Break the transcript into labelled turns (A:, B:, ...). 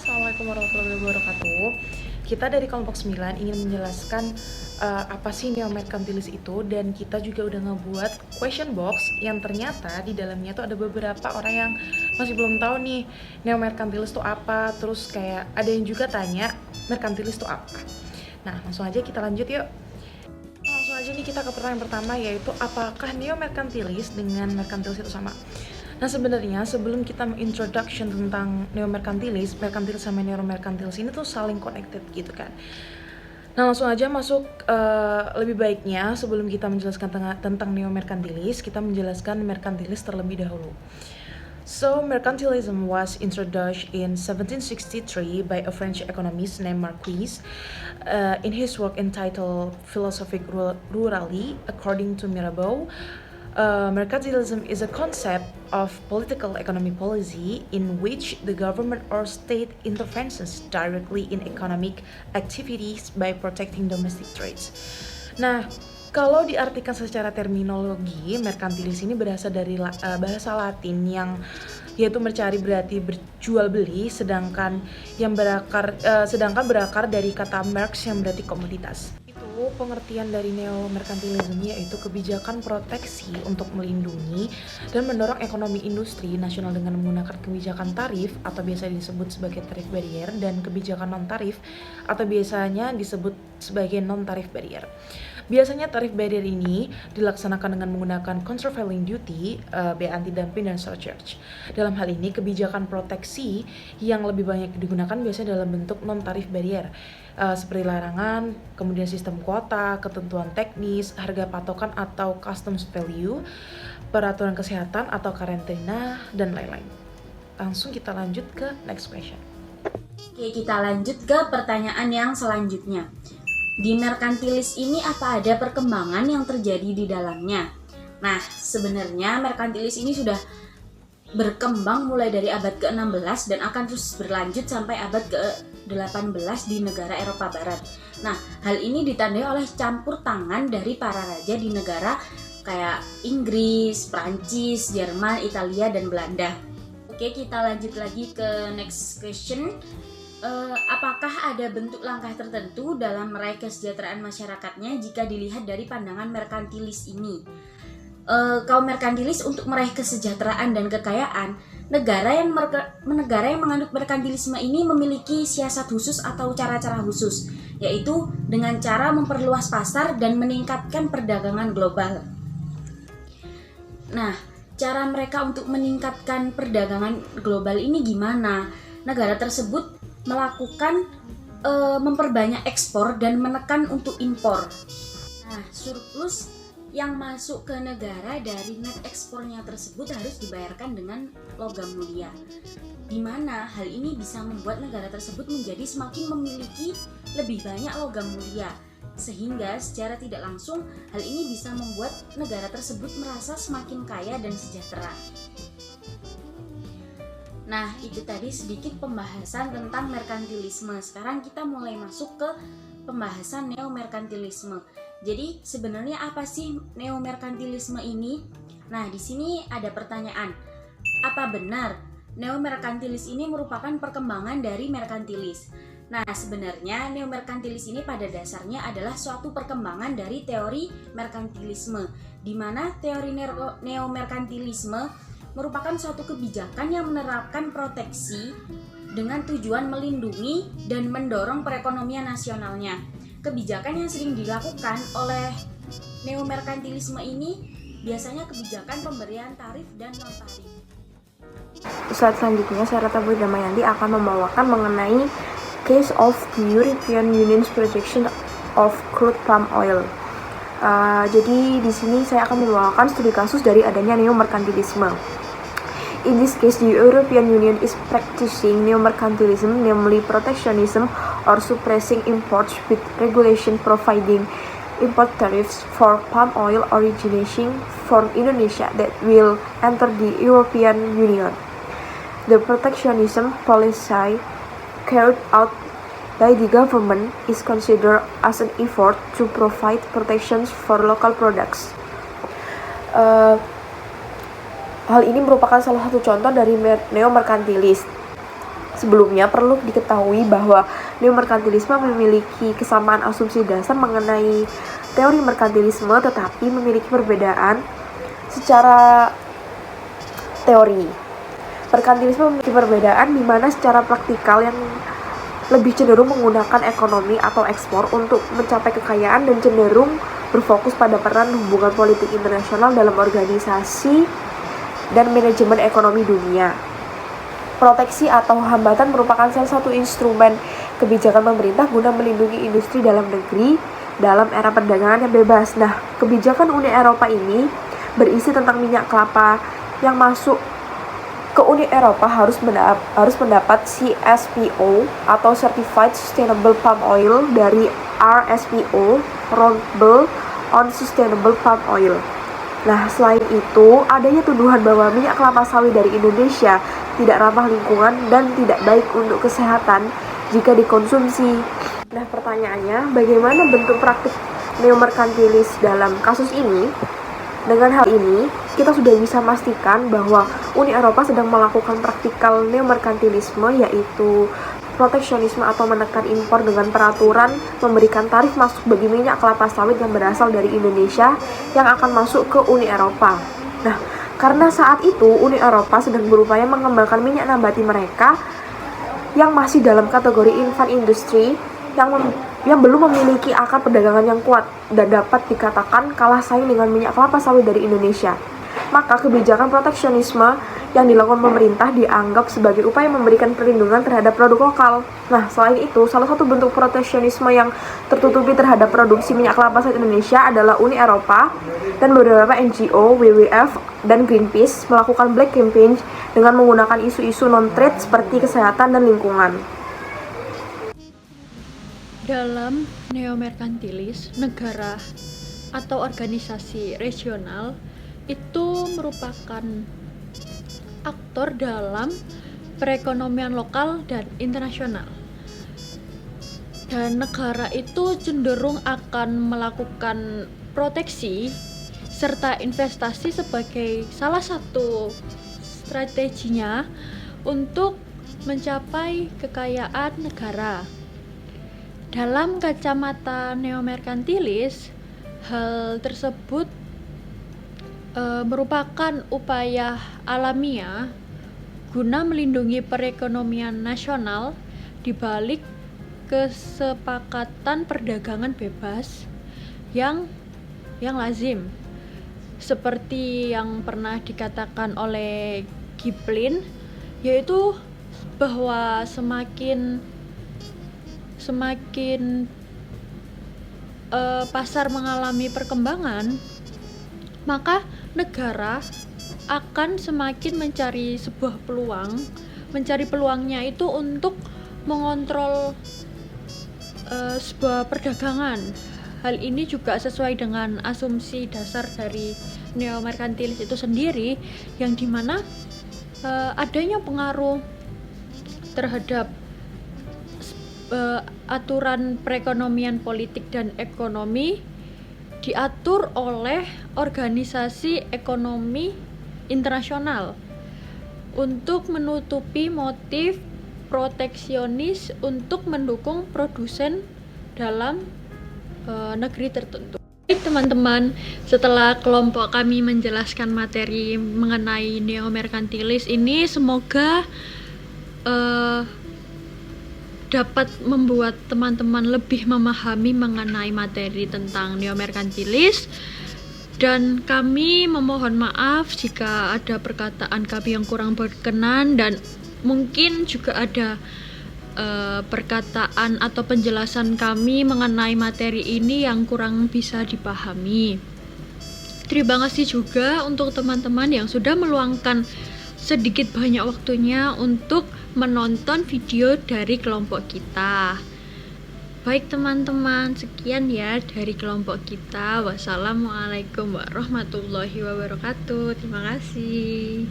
A: Assalamualaikum warahmatullahi wabarakatuh. Kita dari kelompok 9 ingin menjelaskan apa sih neo-merkantilis itu, dan kita juga udah ngebuat question box yang ternyata di dalamnya tuh ada beberapa orang yang masih belum tahu nih neo-merkantilis itu apa. Terus kayak ada yang juga tanya merkantilis itu apa. Nah, langsung aja kita lanjut yuk. Langsung aja nih kita ke pertanyaan pertama, yaitu apakah neo-merkantilis dengan merkantilis itu sama? Nah, sebenarnya sebelum kita introduction tentang neo-merkantilis, merkantilis sama neo-merkantilis ini tuh saling connected gitu kan. Nah, langsung aja masuk, lebih baiknya sebelum kita menjelaskan tentang neo-merkantilis, kita menjelaskan merkantilis terlebih dahulu. So, mercantilism was introduced in 1763 by a French economist named Marquis in his work entitled Philosophic Rurale, according to Mirabeau. Mercantilism is a concept of political economy policy in which the government or state intervenes directly in economic activities by protecting domestic trades. Nah, kalau diartikan secara terminologi, merkantilis ini berasal dari bahasa Latin yang yaitu mencari berarti berjual beli, sedangkan berakar dari kata merx yang berarti komoditas. Pengertian dari neo-merkantilisme yaitu kebijakan proteksi untuk melindungi dan mendorong ekonomi industri nasional dengan menggunakan kebijakan tarif atau biasa disebut sebagai tarif barrier, dan kebijakan non-tarif atau biasanya disebut sebagai non-tarif barrier. Biasanya tarif barrier ini dilaksanakan dengan menggunakan countervailing duty, bea anti-dumping, dan surcharge. Dalam hal ini, kebijakan proteksi yang lebih banyak digunakan biasanya dalam bentuk non-tarif barrier, seperti larangan, kemudian sistem kuota, ketentuan teknis, harga patokan atau customs value, peraturan kesehatan atau karantina, dan lain-lain. Langsung kita lanjut ke next question.
B: Oke, kita lanjut ke pertanyaan yang selanjutnya. Di merkantilis ini apa ada perkembangan yang terjadi di dalamnya? Nah, sebenarnya merkantilis ini sudah berkembang mulai dari abad ke-16 dan akan terus berlanjut sampai abad ke-18 di negara Eropa Barat. Nah, hal ini ditandai oleh campur tangan dari para raja di negara kayak Inggris, Prancis, Jerman, Italia, dan Belanda. Oke, kita lanjut lagi ke next question. Apakah ada bentuk langkah tertentu dalam meraih kesejahteraan masyarakatnya jika dilihat dari pandangan merkantilis ini? Kaum merkantilis untuk meraih kesejahteraan dan kekayaan, negara yang menganut merkantilisme ini memiliki siasat khusus atau cara-cara khusus, yaitu dengan cara memperluas pasar dan meningkatkan perdagangan global. Nah, cara mereka untuk meningkatkan perdagangan global ini gimana? Negara tersebut melakukan memperbanyak ekspor dan menekan untuk impor. Nah, surplus yang masuk ke negara dari net ekspornya tersebut harus dibayarkan dengan logam mulia, di mana hal ini bisa membuat negara tersebut menjadi semakin memiliki lebih banyak logam mulia, sehingga secara tidak langsung hal ini bisa membuat negara tersebut merasa semakin kaya dan sejahtera. Nah, itu tadi sedikit pembahasan tentang merkantilisme. Sekarang kita mulai masuk ke pembahasan neo-merkantilisme. Jadi, sebenarnya apa sih neo-merkantilisme ini? Nah, di sini ada pertanyaan. Apa benar neo-merkantilis ini merupakan perkembangan dari merkantilis? Nah, sebenarnya neo-merkantilis ini pada dasarnya adalah suatu perkembangan dari teori merkantilisme, di mana teori neo-merkantilisme merupakan suatu kebijakan yang menerapkan proteksi dengan tujuan melindungi dan mendorong perekonomian nasionalnya. Kebijakan yang sering dilakukan oleh neo-merkantilisme ini biasanya kebijakan pemberian tarif dan non-tarif.
C: Slide selanjutnya, saya Rata Damayanti akan membawakan mengenai case of the European Union's protection of crude palm oil. Jadi di sini saya akan membawakan studi kasus dari adanya neo-merkantilisme. In this case, the European Union is practicing neo-mercantilism, namely protectionism or suppressing imports with regulation providing import tariffs for palm oil originating from Indonesia that will enter the European Union. The protectionism policy carried out by the government is considered as an effort to provide protections for local products. Hal ini merupakan salah satu contoh dari neo-merkantilis. Sebelumnya perlu diketahui bahwa neomerkantilisme memiliki kesamaan asumsi dasar mengenai teori merkantilisme, tetapi memiliki perbedaan secara teori. Merkantilisme memiliki perbedaan di mana secara praktikal yang lebih cenderung menggunakan ekonomi atau ekspor untuk mencapai kekayaan dan cenderung berfokus pada peran hubungan politik internasional dalam organisasi dan manajemen ekonomi dunia. Proteksi atau hambatan merupakan salah satu instrumen kebijakan pemerintah guna melindungi industri dalam negeri dalam era perdagangan yang bebas. Nah, kebijakan Uni Eropa ini berisi tentang minyak kelapa yang masuk ke Uni Eropa harus mendapat CSPO atau Certified Sustainable Palm Oil dari RSPO, Roundtable on Sustainable Palm Oil. Nah, selain itu, adanya tuduhan bahwa minyak kelapa sawit dari Indonesia tidak ramah lingkungan dan tidak baik untuk kesehatan jika dikonsumsi. Nah, pertanyaannya, bagaimana bentuk praktik neomerkantilis dalam kasus ini? Dengan hal ini, kita sudah bisa memastikan bahwa Uni Eropa sedang melakukan praktikal neomerkantilisme, yaitu proteksionisme atau menekan impor dengan peraturan memberikan tarif masuk bagi minyak kelapa sawit yang berasal dari Indonesia yang akan masuk ke Uni Eropa. Nah, karena saat itu Uni Eropa sedang berupaya mengembangkan minyak nabati mereka yang masih dalam kategori infant industry yang belum memiliki akar perdagangan yang kuat dan dapat dikatakan kalah saing dengan minyak kelapa sawit dari Indonesia. Maka kebijakan proteksionisme yang dilakukan pemerintah dianggap sebagai upaya memberikan perlindungan terhadap produk lokal. Nah, selain itu, salah satu bentuk proteksionisme yang tertutupi terhadap produksi minyak kelapa sawit Indonesia adalah Uni Eropa dan beberapa NGO, WWF, dan Greenpeace melakukan black campaign dengan menggunakan isu-isu non-trade seperti kesehatan dan lingkungan.
D: Dalam neomerkantilis, negara atau organisasi regional itu merupakan aktor dalam perekonomian lokal dan internasional. Dan negara itu cenderung akan melakukan proteksi serta investasi sebagai salah satu strateginya untuk mencapai kekayaan negara. Dalam kacamata neomerkantilis, hal tersebut merupakan upaya alamiah guna melindungi perekonomian nasional di balik kesepakatan perdagangan bebas yang lazim, seperti yang pernah dikatakan oleh Kiplin, yaitu bahwa semakin pasar mengalami perkembangan, maka negara akan semakin mencari peluangnya itu untuk mengontrol sebuah perdagangan. Hal ini juga sesuai dengan asumsi dasar dari neomerkantilis itu sendiri, yang dimana adanya pengaruh terhadap aturan perekonomian, politik, dan ekonomi diatur oleh organisasi ekonomi internasional untuk menutupi motif proteksionis untuk mendukung produsen dalam negeri tertentu. Baik teman-teman, setelah kelompok kami menjelaskan materi mengenai neomerkantilis ini, semoga dapat membuat teman-teman lebih memahami mengenai materi tentang neomerkantilis, dan kami memohon maaf jika ada perkataan kami yang kurang berkenan dan mungkin juga ada perkataan atau penjelasan kami mengenai materi ini yang kurang bisa dipahami. Terima kasih juga untuk teman-teman yang sudah meluangkan sedikit banyak waktunya untuk menonton video dari kelompok kita. Baik teman-teman, sekian ya dari kelompok kita. Wassalamualaikum warahmatullahi wabarakatuh. Terima kasih.